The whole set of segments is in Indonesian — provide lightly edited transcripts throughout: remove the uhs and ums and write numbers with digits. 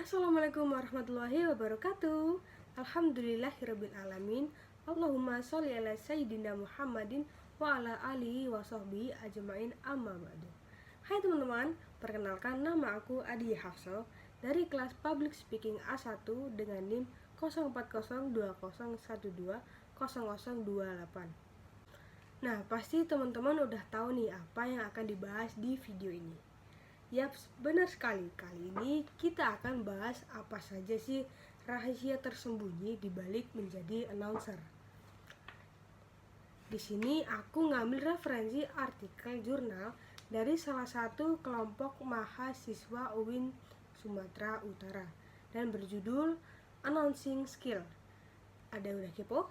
Assalamualaikum warahmatullahi wabarakatuh. Alhamdulillahirabbil alamin. Allahumma sholli ala sayyidina Muhammadin wa ala alihi wa sahbihi ajmain, amma ba'du. Hai teman-teman, perkenalkan nama aku Adi Hafso dari kelas Public Speaking A1 dengan NIM 040201200028. Nah, pasti teman-teman udah tahu nih apa yang akan dibahas di video ini. Yaps, benar sekali. Kali ini kita akan bahas apa saja sih rahasia tersembunyi di balik menjadi announcer. Di sini aku ngambil referensi artikel jurnal dari salah satu kelompok mahasiswa UIN Sumatera Utara dan berjudul Announcing Skill. Ada udah kepo?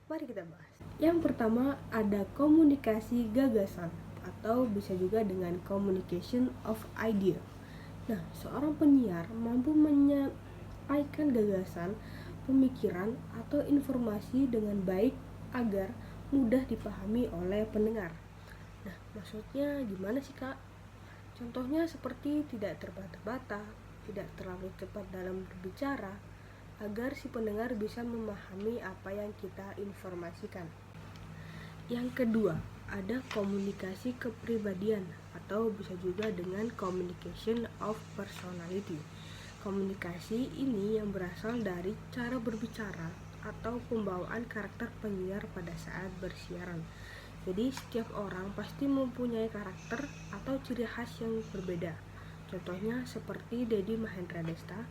Mari kita bahas. Yang pertama ada komunikasi gagasan, atau bisa juga dengan communication of idea. Nah, seorang penyiar mampu menyampaikan gagasan, pemikiran, atau informasi dengan baik agar mudah dipahami oleh pendengar. Nah, maksudnya gimana sih, Kak? Contohnya seperti tidak terbata-bata, tidak terlalu cepat dalam berbicara, agar si pendengar bisa memahami apa yang kita informasikan. Yang kedua, ada komunikasi kepribadian atau bisa juga dengan communication of personality. Komunikasi ini yang berasal dari cara berbicara atau pembawaan karakter penyiar pada saat bersiaran. Jadi setiap orang pasti mempunyai karakter atau ciri khas yang berbeda. Contohnya seperti Deddy Mahendra Desta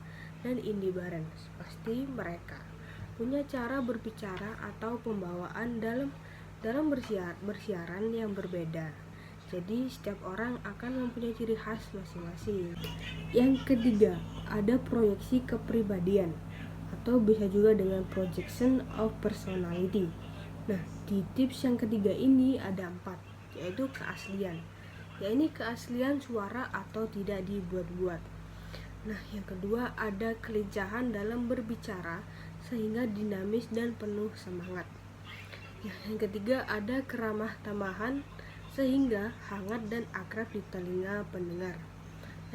dan Indy Barens. Pasti mereka punya cara berbicara atau pembawaan dalam bersiaran yang berbeda. Jadi setiap orang akan mempunyai ciri khas masing-masing. Yang ketiga, ada proyeksi kepribadian atau bisa juga dengan projection of personality. Nah, di tips yang ketiga ini ada 4, yaitu keaslian. Ya, ini keaslian suara atau tidak dibuat-buat. Nah, yang kedua ada kelincahan dalam berbicara sehingga dinamis dan penuh semangat. Yang ketiga ada keramah tamahan sehingga hangat dan akrab di telinga pendengar.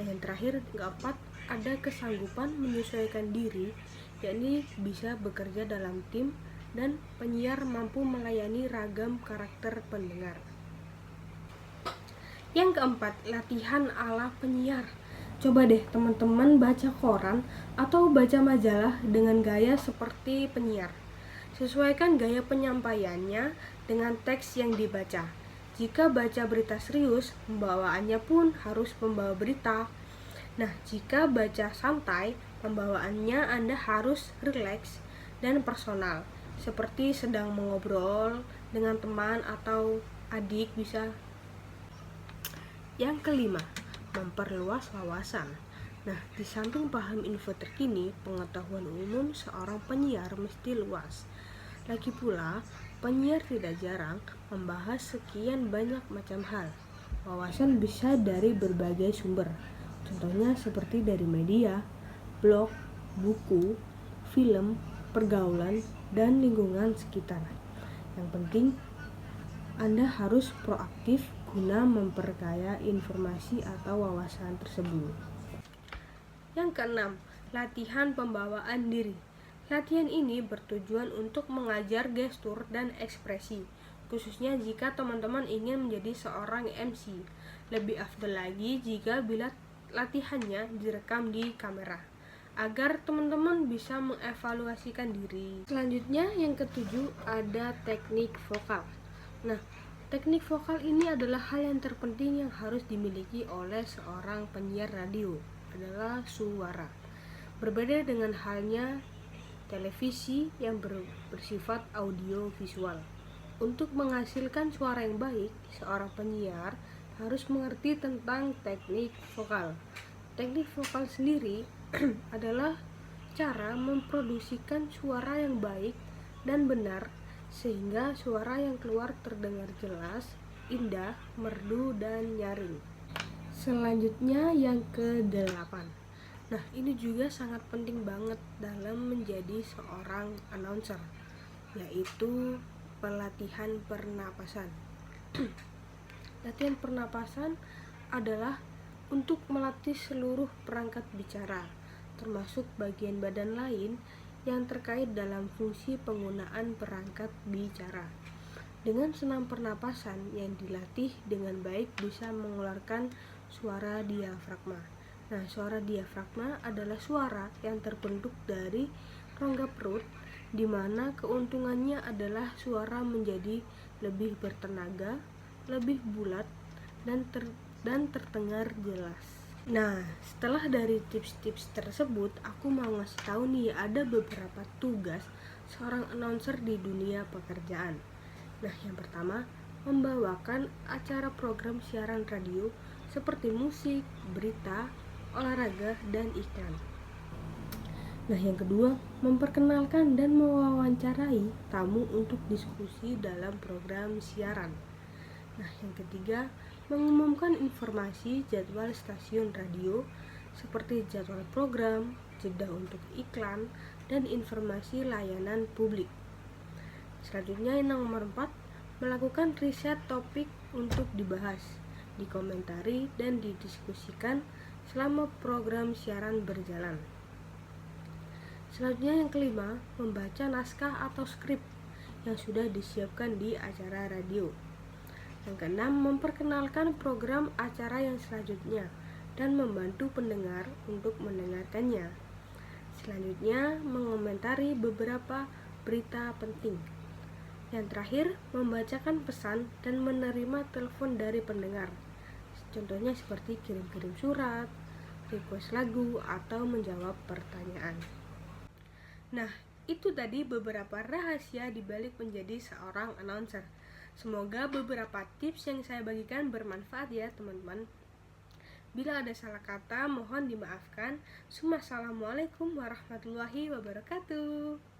Nah, yang terakhir keempat ada kesanggupan menyesuaikan diri, yakni bisa bekerja dalam tim dan penyiar mampu melayani ragam karakter pendengar. Yang keempat, latihan ala penyiar. Coba deh teman-teman baca koran atau baca majalah dengan gaya seperti penyiar. Sesuaikan gaya penyampaiannya dengan teks yang dibaca. Jika baca berita serius, pembawaannya pun harus membawa berita. Nah, jika baca santai, pembawaannya Anda harus rileks dan personal, seperti sedang mengobrol dengan teman atau adik bisa. Yang kelima, memperluas wawasan. Nah, di samping paham info terkini, pengetahuan umum seorang penyiar mesti luas. Lagi pula, penyiar tidak jarang membahas sekian banyak macam hal. Wawasan bisa dari berbagai sumber. Contohnya seperti dari media, blog, buku, film, pergaulan, dan lingkungan sekitar. Yang penting, Anda harus proaktif guna memperkaya informasi atau wawasan tersebut. Yang keenam, latihan pembawaan diri. Latihan ini bertujuan untuk mengajar gestur dan ekspresi, khususnya jika teman-teman ingin menjadi seorang MC. Lebih afdal lagi jika bila latihannya direkam di kamera, agar teman-teman bisa mengevaluasikan diri. Selanjutnya yang ketujuh ada teknik vokal. Nah, teknik vokal ini adalah hal yang terpenting yang harus dimiliki oleh seorang penyiar radio, adalah suara. Berbeda dengan halnya televisi yang bersifat audio visual. Untuk menghasilkan suara yang baik, seorang penyiar harus mengerti tentang teknik vokal. Teknik vokal sendiri adalah cara memproduksikan suara yang baik dan benar sehingga suara yang keluar terdengar jelas, indah, merdu, dan nyaring. Selanjutnya yang ke-8. Nah, ini juga sangat penting banget dalam menjadi seorang announcer, yaitu pelatihan pernapasan. Latihan pernapasan adalah untuk melatih seluruh perangkat bicara, termasuk bagian badan lain yang terkait dalam fungsi penggunaan perangkat bicara. Dengan senam pernapasan yang dilatih dengan baik bisa mengeluarkan suara diafragma. Nah, suara diafragma adalah suara yang terbentuk dari rongga perut, di mana keuntungannya adalah suara menjadi lebih bertenaga, lebih bulat, dan terdengar jelas. Nah, setelah dari tips-tips tersebut, aku mau ngasih tahu nih ada beberapa tugas seorang announcer di dunia pekerjaan. Nah, yang pertama, membawakan acara program siaran radio seperti musik, berita, olahraga, dan iklan. Nah, yang kedua, memperkenalkan dan mewawancarai tamu untuk diskusi dalam program siaran. Nah, yang ketiga, mengumumkan informasi jadwal stasiun radio seperti jadwal program, jeda untuk iklan, dan informasi layanan publik. Selanjutnya yang nomor 4, melakukan riset topik untuk dibahas, dikomentari, dan didiskusikan selama program siaran berjalan. Selanjutnya yang kelima, membaca naskah atau skrip yang sudah disiapkan di acara radio. Yang keenam, memperkenalkan program acara yang selanjutnya dan membantu pendengar untuk mendengarkannya. Selanjutnya, mengomentari beberapa berita penting. Yang terakhir, membacakan pesan dan menerima telepon dari pendengar. Contohnya seperti kirim-kirim surat, request lagu, atau menjawab pertanyaan. Nah, itu tadi beberapa rahasia di balik menjadi seorang announcer. Semoga beberapa tips yang saya bagikan bermanfaat ya teman-teman. Bila ada salah kata mohon dimaafkan. Assalamualaikum warahmatullahi wabarakatuh.